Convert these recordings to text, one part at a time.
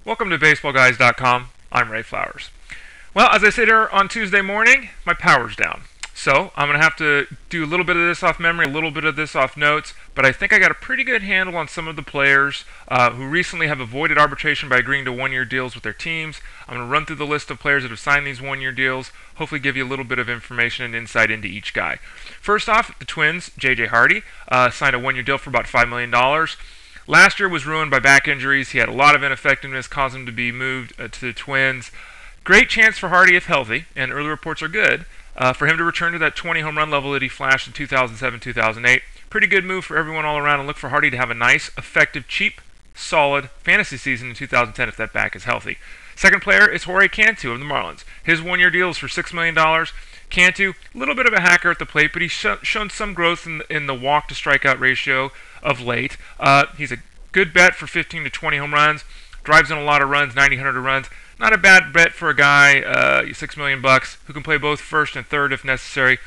Welcome to BaseballGuys.com. I'm Ray Flowers. Well, as I sit here on Tuesday morning, my power's down. So I'm going to have to do a little bit of this off memory, a little bit of this off notes, but I think I got a pretty good handle on some of the players who recently have avoided arbitration by agreeing to one-year deals with their teams. I'm going to run through the list of players that have signed these one-year deals, hopefully give you a little bit of information and insight into each guy. First off, the Twins, J.J. Hardy, signed a one-year deal for about $5 million. Last year was ruined by back injuries. He had a lot of ineffectiveness, caused him to be moved to the Twins. Great chance for Hardy if healthy, and early reports are good, for him to return to that 20 home run level that he flashed in 2007-2008. Pretty good move for everyone all around, and look for Hardy to have a nice, effective, cheap, solid fantasy season in 2010 if that back is healthy. Second player is Jorge Cantu of the Marlins. His one-year deal is for $6 million. Cantu, a little bit of a hacker at the plate, but he's shown some growth in the walk-to-strikeout ratio of late. He's a good bet for 15 to 20 home runs. Drives in a lot of runs, 90, 100 runs. Not a bad bet for a guy, $6 million, who can play both first and third if necessary.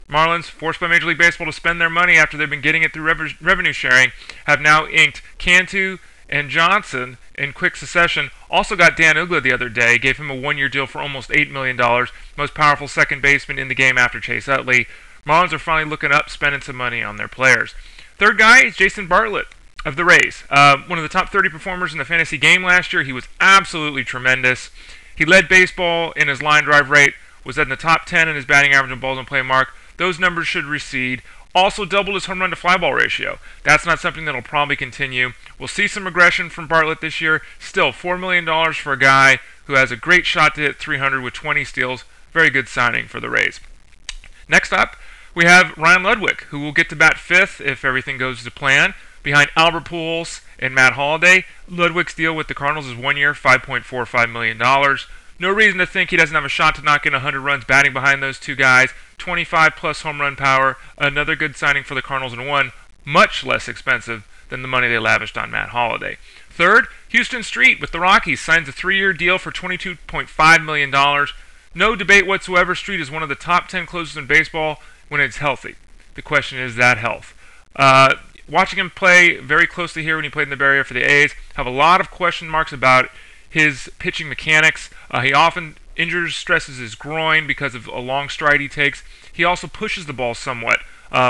Marlins, forced by Major League Baseball to spend their money after they've been getting it through revenue sharing, have now inked Cantu and Johnson in quick succession. Also got Dan Uggla the other day, gave him a one-year deal for almost $8 million. Most powerful second baseman in the game after Chase Utley. Marlins are finally looking up, spending some money on their players. Third guy is Jason Bartlett of the Rays. One of the top 30 performers in the fantasy game last year. He was absolutely tremendous. He led baseball in his line drive rate, was in the top 10 in his batting average and balls in play mark. Those numbers should recede. Also doubled his home run to fly ball ratio. That's not something that'll probably continue. We'll see some regression from Bartlett this year. Still, $4 million for a guy who has a great shot to hit 300 with 20 steals. Very good signing for the Rays. Next up, we have Ryan Ludwick, who will get to bat fifth if everything goes to plan. Behind Albert Pujols and Matt Holliday, Ludwick's deal with the Cardinals is 1 year, $5.45 million. No reason to think he doesn't have a shot to knock in 100 runs batting behind those two guys. 25-plus home run power. Another good signing for the Cardinals, and one much less expensive than the money they lavished on Matt Holliday. Third, Huston Street with the Rockies signs a 3-year deal for $22.5 million. No debate whatsoever. Street is one of the top 10 closers in baseball when it's healthy. The question is that health. Watching him play very closely here when he played in the Bay Area for the A's, have a lot of question marks about his pitching mechanics. He often stresses his groin because of a long stride he takes. He also pushes the ball somewhat,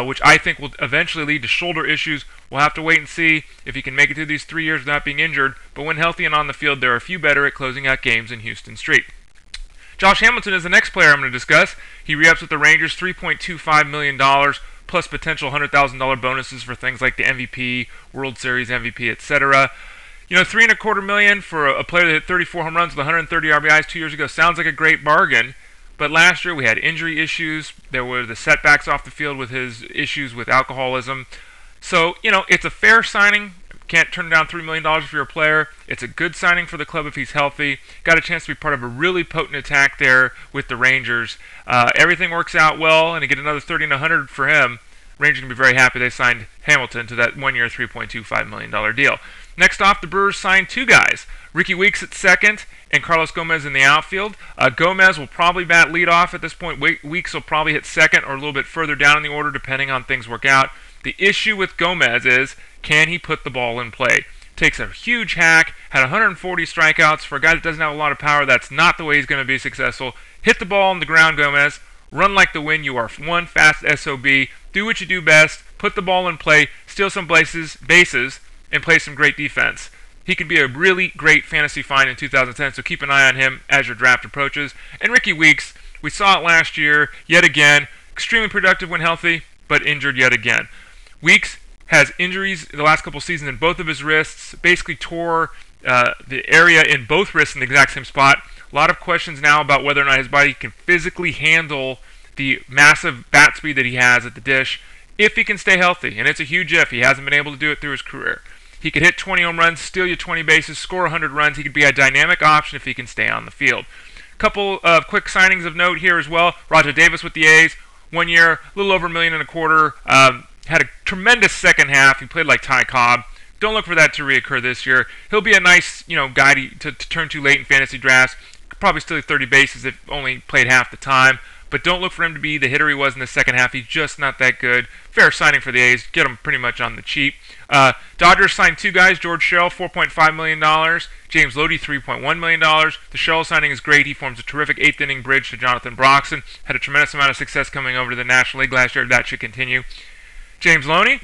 which I think will eventually lead to shoulder issues. We'll have to wait and see if he can make it through these 3 years without being injured, but when healthy and on the field, there are a few better at closing out games than Huston Street. Josh Hamilton is the next player I'm going to discuss. He re-ups with the Rangers, $3.25 million, plus potential $100,000 bonuses for things like the MVP, World Series MVP, etc. You know, $3.25 million for a player that hit 34 home runs with 130 RBIs 2 years ago sounds like a great bargain. But last year we had injury issues. There were the setbacks off the field with his issues with alcoholism. So, you know, it's a fair signing. Can't turn down $3 million if you're a player. It's a good signing for the club if he's healthy. Got a chance to be part of a really potent attack there with the Rangers. Everything works out well, and to get another 30 and 100 for him, Rangers can be very happy they signed Hamilton to that 1 year, $3.25 million deal. Next off, the Brewers signed two guys. Rickie Weeks at second and Carlos Gomez in the outfield. Gomez will probably bat leadoff at this point. Weeks will probably hit second or a little bit further down in the order depending on things work out. The issue with Gomez is, can he put the ball in play? Takes a huge hack, had 140 strikeouts. For a guy that doesn't have a lot of power, that's not the way he's going to be successful. Hit the ball on the ground, Gomez. Run like the wind. You are one fast SOB. Do what you do best. Put the ball in play. Steal some bases, and play some great defense. He could be a really great fantasy find in 2010, so keep an eye on him as your draft approaches. And Rickie Weeks, we saw it last year, yet again, extremely productive when healthy, but injured yet again. Weeks has injuries the last couple seasons in both of his wrists, basically tore the area in both wrists in the exact same spot. A lot of questions now about whether or not his body can physically handle the massive bat speed that he has at the dish if he can stay healthy, and it's a huge if. He hasn't been able to do it through his career. He could hit 20 home runs, steal you 20 bases, score 100 runs. He could be a dynamic option if he can stay on the field. Couple of quick signings of note here as well. Roger Davis with the A's, 1 year, a little over $1.25 million. Had a tremendous second half. He played like Ty Cobb. Don't look for that to reoccur this year. He'll be a nice, guy to turn to late in fantasy drafts. Could probably steal 30 bases if only played half the time. but don't look for him to be the hitter he was in the second half. He's just not that good. Fair signing for the A's. Get him pretty much on the cheap. Dodgers signed two guys, Sherrill, $4.5 million, James Loney, $3.1 million. The Sherrill signing is great. He forms a terrific eighth-inning bridge to Jonathan Broxton. Had a tremendous amount of success coming over to the National League last year. That should continue. James Loney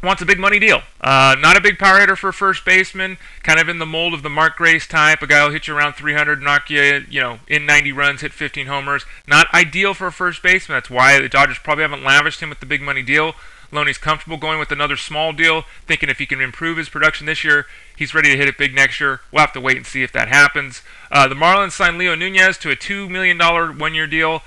wants a big money deal. Not a big power hitter for a first baseman, kind of in the mold of the Mark Grace type. A guy who'll hit you around 300, knock you, in 90 runs, hit 15 homers. Not ideal for a first baseman. That's why the Dodgers probably haven't lavished him with the big money deal. Loney's comfortable going with another small deal, thinking if he can improve his production this year, he's ready to hit it big next year. We'll have to wait and see if that happens. The Marlins signed Nunez to a $2 million one-year deal.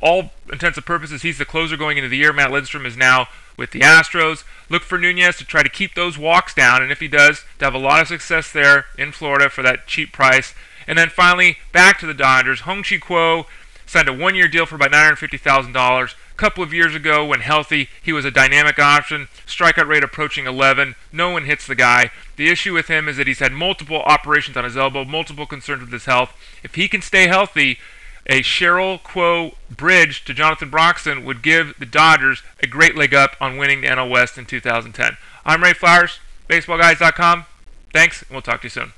All intents and purposes, he's the closer going into the year. Matt Lindstrom is now with the Astros. Look for Nunez to try to keep those walks down, and if he does, to have a lot of success there in Florida for that cheap price. And then finally, back to the Dodgers. Hong-Chi Kuo signed a one-year deal for about $950,000. A couple of years ago, when healthy, he was a dynamic option. Strikeout rate approaching 11. No one hits the guy. The issue with him is that he's had multiple operations on his elbow, multiple concerns with his health. If he can stay healthy, a Sherrill Kuo bridge to Jonathan Broxton would give the Dodgers a great leg up on winning the NL West in 2010. I'm Ray Flowers, BaseballGuys.com. Thanks, and we'll talk to you soon.